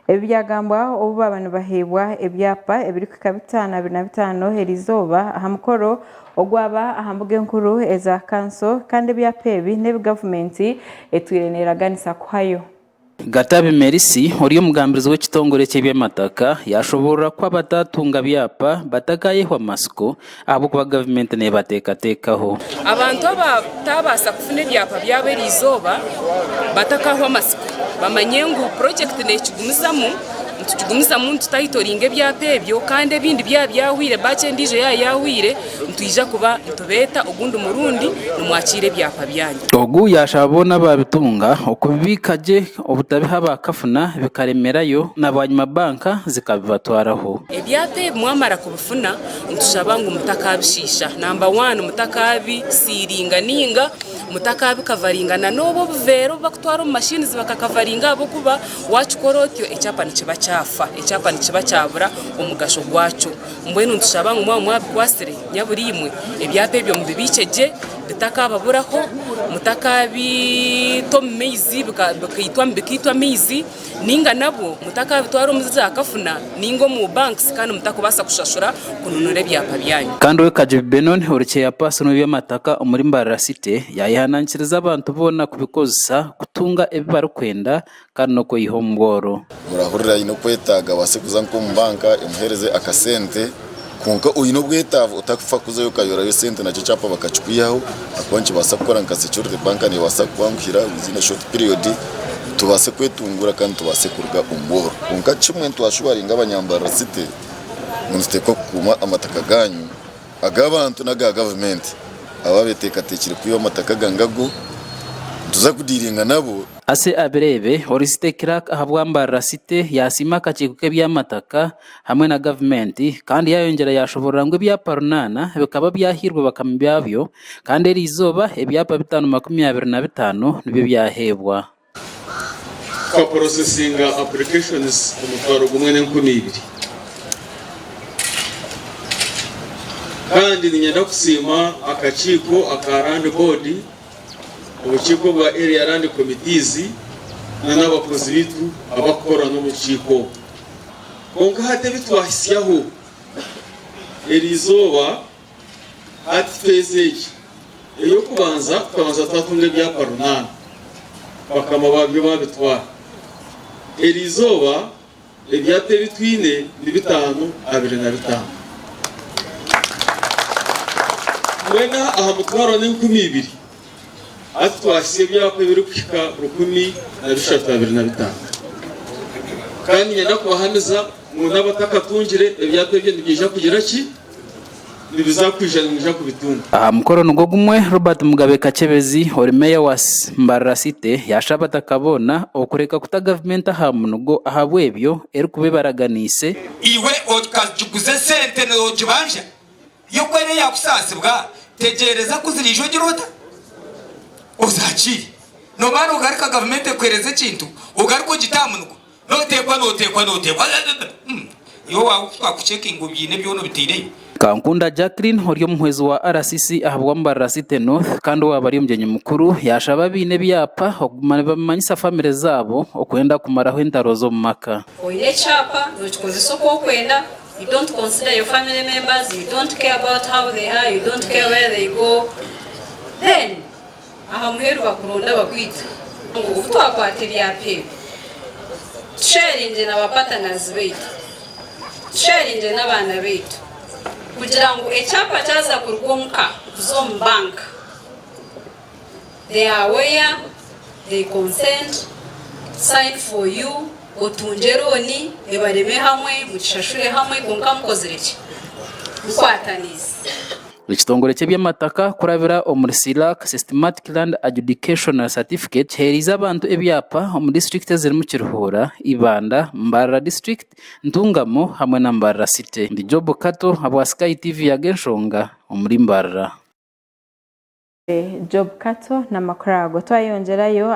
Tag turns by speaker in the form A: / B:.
A: Ebyagambwa obu abantu bahebwa ebyapa ebiri kukabitana 25 herizoba ahamukoro ogwaba ahambuge nkuru eza kanso kandi ebyapa ebi nebi gavumenti etwireneraganisa kuhayo.
B: Gatabi Merisi uriyo mugambirizi w'ekitongore cy'ebyamataka yashobora kwa batatunga byapa batakayeho amasiko abo kuba government ne batekatekaho
C: abantu abatabasa kufuna ebyapa byabo erizoba batakaho amasiko bamanye ngu project nekigumizamu tutayitoringa ebyapa ebyo kandi ebindi byahwire bache ndijo yahwire ntwija kuba ntubeta ogundi murundi numwakire ebyapa byanyu
B: ogu yashabona babitunga okubikaje obutabiha bakafuna bikaremerayo nabanyuma banka zikabibatwaraho
C: ebyapa mwamara kubufuna ntushabangu mutakabishisha number 1 mutakabi siringa ninga mutakabi kavaringana nobo buvero bakutwara mu machines bakakavaringa abo kuba wachukorotyo ecyapa nikiba cyafa ecyapa nikiba cyabura omugasho gwacho mbwenu ntushabangu mwabikwasire nyaburimwe ebyapa ebyo mubibiceje bitakababuraho mutakabi tomeizi bikitwa mizi ninga nabo mutakabitwara omuzizi akafuna ningo mu banks kandi mutakubasa kushashura kununura ebyapa byanyu
B: kandi we Kaje Benon urike ya paso n'ibyamataka muri Mbarara City yayihanangiriza abantu bona kubikozesa kutunga ebibarukwenda kandi no kuyiho mboro
D: murahurira ino kwetaga basekuza nko mu banka imuhereze akasente konka uyino bwetavu utakufa kuzayo kayora yo sente na cyapa bakacukwiyaho akwanci basakora nka security bank ni wasakwangira within a short period tubase kwetungura kandi tubase kurga umboro konka kimwe twashubaringa abanyambara City munsteko kuma amataka ganyu agabantu naga government ababetekatekire kuyo amataka gangago tuzakudiringa nabo
B: ase abirebe Horisite Kirak ahabwa Mbarara City yasima kacikuke byamataka hamwe na government kandi yayongera yashobora ngo ibyapa runana bikaba byahirwa bakambyabyo kandi erizoba ebyapa 525 nibyo byahebwa
E: ka processing applications umutwaro gumwe n'enkumi 2 kandi ninyenda kusima akachiko akarand board ubukiko bwa area land committees n'abakozi bitu abakora no mukiko konka hate bitwahisiyaho erizoba at phase eyo kubanza tatunge bya parunana bakama babyo babitwara erizoba ebyate bitwine ni 525 mwena aha mutwaro ni 12 atwashye byapa biri kwika 1025 kandi nyenda kubahaniza umuntu abatakatungire ebyapa bye nibije kugira ki nibizakwijana nija kubitunga
B: aha mukoro nugo gumwe Robert Mugabe Kachebezi ori meya wa Mbarara City yashabata kabona okureka kuta government aha munugo ahabwebyo eri kubibaraganise
F: iwe okajuguze sente no jibanja yo kwere yakusasibwa tegereza kuzirisho girota uzachiri no bana ugarika government kwereze kintu ugariko gitamunuko notekwa yo wa kuchecking ubyine byono bitire
B: Kankunda Jacqueline horiyo muhwezi wa RCC ahabwa Mbarara City North kandi wabari umjenye mukuru yashaba bine byapa ogumana bamanyisa family zabo okwenda kumaraho intarozo mu maka
G: oile chapa no chikoze soko kwenda. You don't consider your family members, you don't care about how they are, you don't care where they go. Then, ahamuheru bakurunda bakwita. Ngufutwa kwa TVP. Sharing na partners betu. Sharing na bana betu. Kugira ngo ecyapa cyaza kurwonka zo bank. They are aware, they consent, sign for you. Otunjeroni ebareme hamwe mucishashure hamwe konka mukozereki mukwataniza
B: Ekitongore cy'ebyamataka kurabira omurisiraka systematic land adjudication certificate heriza abantu ebyapa omu district ziri mu Kiruhura Ibanda Mbarara district Ntungamo hamwe na Mbarara City ndi Job Kato abwa Sky TV ya Genshonga omuri Mbarara
A: Job Kato na makurago twayongerayo